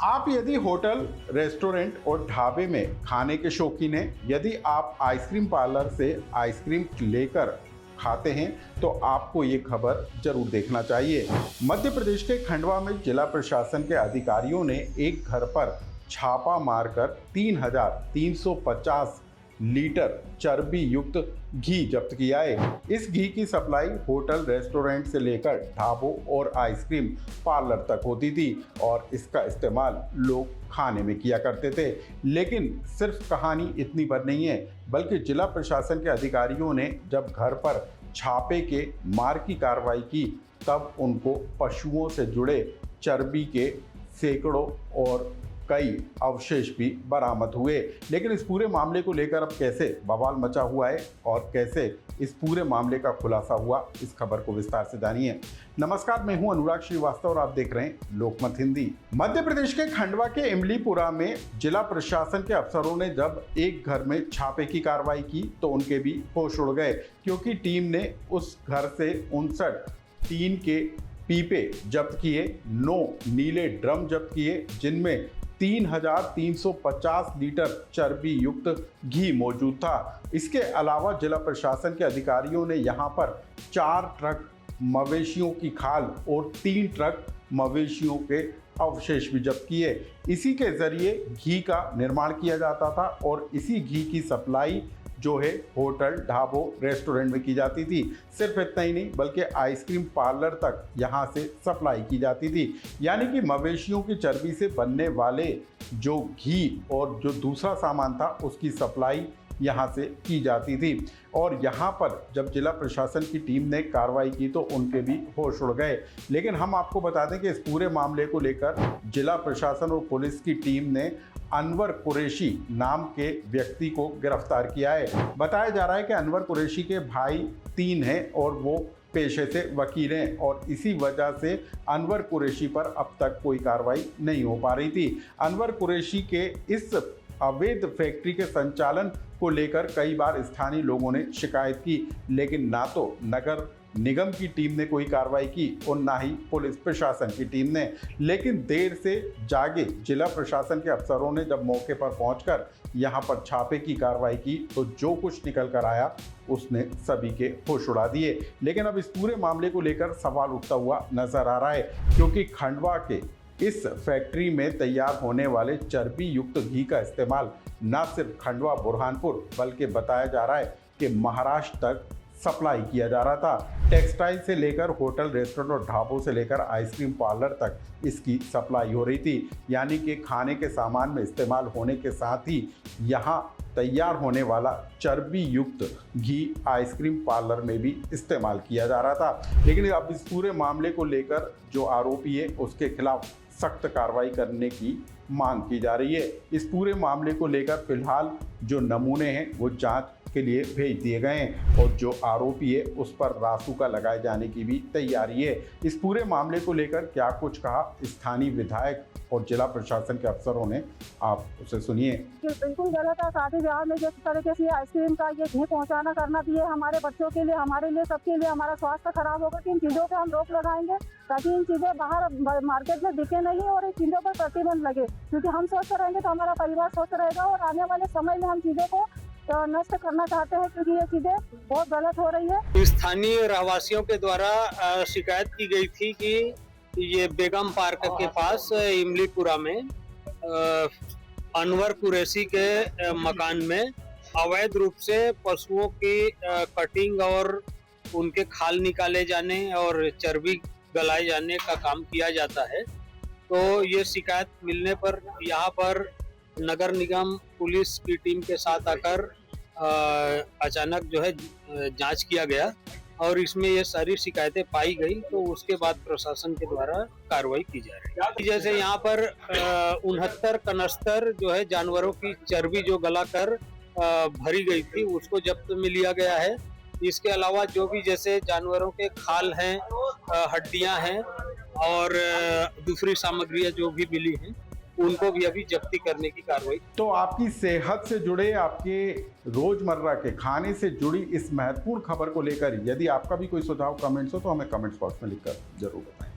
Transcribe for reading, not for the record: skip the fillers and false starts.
आप यदि hotel, restaurant और ढाबे में खाने के शौकीन हैं, यदि आप आइसक्रीम पार्लर से आइसक्रीम लेकर खाते हैं तो आपको ये खबर जरूर देखना चाहिए। मध्य प्रदेश के खंडवा में जिला प्रशासन के अधिकारियों ने एक घर पर छापा मारकर 3,350 लीटर चर्बी युक्त घी जब्त किया है। इस घी की सप्लाई होटल, रेस्टोरेंट से लेकर ढाबों और आइसक्रीम पार्लर तक होती थी और इसका इस्तेमाल लोग खाने में किया करते थे। लेकिन सिर्फ कहानी इतनी पर नहीं है, बल्कि जिला प्रशासन के अधिकारियों ने जब घर पर छापे के मार की कार्रवाई की तब उनको पशुओं से जुड़े चर्बी के सैकड़ों और कई अवशेष भी बरामद हुए। लेकिन इस पूरे मामले को लेकर अब कैसे बवाल मचा हुआ है और कैसे इस पूरे मामले का खुलासा हुआ, इस खबर को विस्तार से जानिए। नमस्कार, मैं हूं अनुराग श्रीवास्तव और आप देख रहे हैं लोकमत हिंदी। मध्य प्रदेश के खंडवा के इमलीपुरा में जिला प्रशासन के अफसरों ने जब एक घर में छापे की कार्रवाई की तो उनके भी होश उड़ गए, क्योंकि टीम ने उस घर से 59 टीन के पीपे जब्त किए, 9 नीले ड्रम जब्त किए, जिनमें 3,350 लीटर चर्बी युक्त घी मौजूद था। इसके अलावा जिला प्रशासन के अधिकारियों ने यहां पर 4 ट्रक मवेशियों की खाल और 3 ट्रक मवेशियों के अवशेष भी जब्त किए। इसी के जरिए घी का निर्माण किया जाता था और इसी घी की सप्लाई जो है होटल, ढाबों, रेस्टोरेंट में की जाती थी। सिर्फ इतना ही नहीं, बल्कि आइसक्रीम पार्लर तक यहाँ से सप्लाई की जाती थी। यानी कि मवेशियों की चर्बी से बनने वाले जो घी और जो दूसरा सामान था उसकी सप्लाई यहाँ से की जाती थी। और यहाँ पर जब जिला प्रशासन की टीम ने कार्रवाई की तो उनके भी होश उड़ गए। लेकिन हम आपको बता दें कि इस पूरे मामले को लेकर जिला प्रशासन और पुलिस की टीम ने अनवर कुरैशी नाम के व्यक्ति को गिरफ्तार किया है। बताया जा रहा है कि अनवर कुरैशी के भाई 3 हैं और वो पेशे से वकील हैं और इसी वजह से अनवर कुरैशी पर अब तक कोई कार्रवाई नहीं हो पा रही थी। अनवर कुरैशी के इस अवैध फैक्ट्री के संचालन को लेकर कई बार स्थानीय लोगों ने शिकायत की, लेकिन ना तो नगर निगम की टीम ने कोई कार्रवाई की और ना ही पुलिस प्रशासन की टीम ने। लेकिन देर से जागे जिला प्रशासन के अफसरों ने जब मौके पर पहुंचकर यहां पर छापे की कार्रवाई की तो जो कुछ निकल कर आया उसने सभी के होश उड़ा दिए। लेकिन अब इस पूरे मामले को लेकर सवाल उठता हुआ नजर आ रहा है, क्योंकि खंडवा के इस फैक्ट्री में तैयार होने वाले चर्बी युक्त घी का इस्तेमाल न सिर्फ खंडवा, बुरहानपुर, बल्कि बताया जा रहा है कि महाराष्ट्र तक सप्लाई किया जा रहा था। टेक्सटाइल से लेकर होटल, रेस्टोरेंट और ढाबों से लेकर आइसक्रीम पार्लर तक इसकी सप्लाई हो रही थी। यानी कि खाने के सामान में इस्तेमाल होने के साथ ही यहाँ तैयार होने वाला चर्बी युक्त घी आइसक्रीम पार्लर में भी इस्तेमाल किया जा रहा था। लेकिन अब इस पूरे मामले को लेकर जो आरोपी है उसके खिलाफ सख्त कार्रवाई करने की मांग की जा रही है। इस पूरे मामले को लेकर फिलहाल जो नमूने हैं वो जांच के लिए भेज दिए गए हैं और जो आरोपी है उस पर रासुका लगाए जाने की भी तैयारी है। इस पूरे मामले को लेकर क्या कुछ कहा स्थानीय विधायक और जिला प्रशासन के अफसरों ने, आप उसे सुनिए। बिल्कुल गलत है। शादी ब्याह में जिस तरीके से आइसक्रीम का ये घी पहुंचाना करना भी है हमारे बच्चों के लिए, हमारे लिए, सबके लिए हमारा स्वास्थ्य खराब होगा। कि इन चीज़ों पे हम रोक लगाएंगे ताकि इन चीज़ें बाहर मार्केट में बिके नहीं और इन चीज़ों पर प्रतिबंध लगे, क्योंकि हम स्वस्थ रहेंगे तो हमारा परिवार स्वस्थ रहेगा। और आने वाले समय में हम चीज़ों को नष्ट करना चाहते हैं, क्योंकि ये चीजें बहुत गलत हो रही है। स्थानीय रहवासियों के द्वारा शिकायत की गई थी कि ये बेगम पार्क के पास इमलीपुरा में अनवर कुरैशी के मकान में अवैध रूप से पशुओं की कटिंग और उनके खाल निकाले जाने और चर्बी गलाए जाने का काम किया जाता है। तो ये शिकायत मिलने पर यहाँ पर नगर निगम पुलिस की टीम के साथ आकर अचानक जो है जांच किया गया और इसमें ये सारी शिकायतें पाई गई। तो उसके बाद प्रशासन के द्वारा कार्रवाई की जा रही है। जैसे यहाँ पर 69 कनस्तर जो है जानवरों की चर्बी जो गलाकर भरी गई थी उसको जब्त में लिया गया है। इसके अलावा जो भी जैसे जानवरों के खाल हैं, हड्डियां हैं और दूसरी सामग्रियां जो भी मिली हैं उनको भी अभी जब्ती करने की कार्रवाई। तो आपकी सेहत से जुड़े, आपके रोजमर्रा के खाने से जुड़ी इस महत्वपूर्ण खबर को लेकर यदि आपका भी कोई सुझाव, कमेंट्स हो तो हमें कमेंट्स बॉक्स में लिखकर जरूर बताएं।